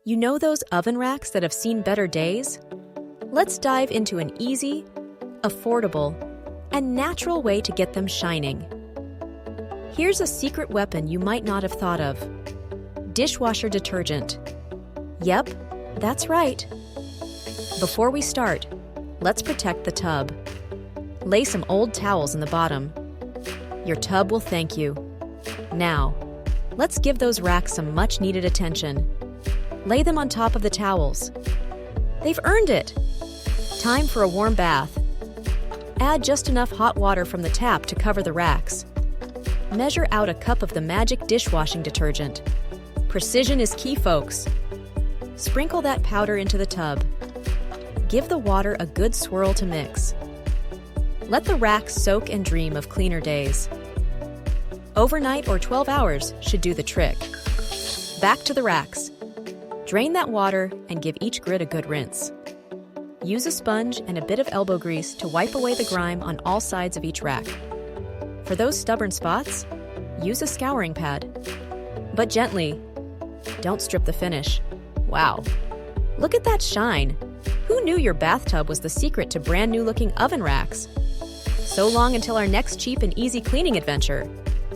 You know those oven racks that have seen better days? Let's dive into an easy, affordable, and natural way to get them shining. Here's a secret weapon you might not have thought of: dishwasher detergent. Yep, that's right. Before we start, let's protect the tub. Lay some old towels in the bottom. Your tub will thank you. Now, let's give those racks some much-needed attention. Lay them on top of the towels. They've earned it. Time for a warm bath. Add just enough hot water from the tap to cover the racks. Measure out a cup of the magic dishwashing detergent. Precision is key, folks. Sprinkle that powder into the tub. Give the water a good swirl to mix. Let the racks soak and dream of cleaner days. Overnight or 12 hours should do the trick. Back to the racks. Drain that water and give each grid a good rinse. Use a sponge and a bit of elbow grease to wipe away the grime on all sides of each rack. For those stubborn spots, use a scouring pad. But gently. Don't strip the finish. Wow. Look at that shine. Who knew your bathtub was the secret to brand new looking oven racks? So long until our next cheap and easy cleaning adventure.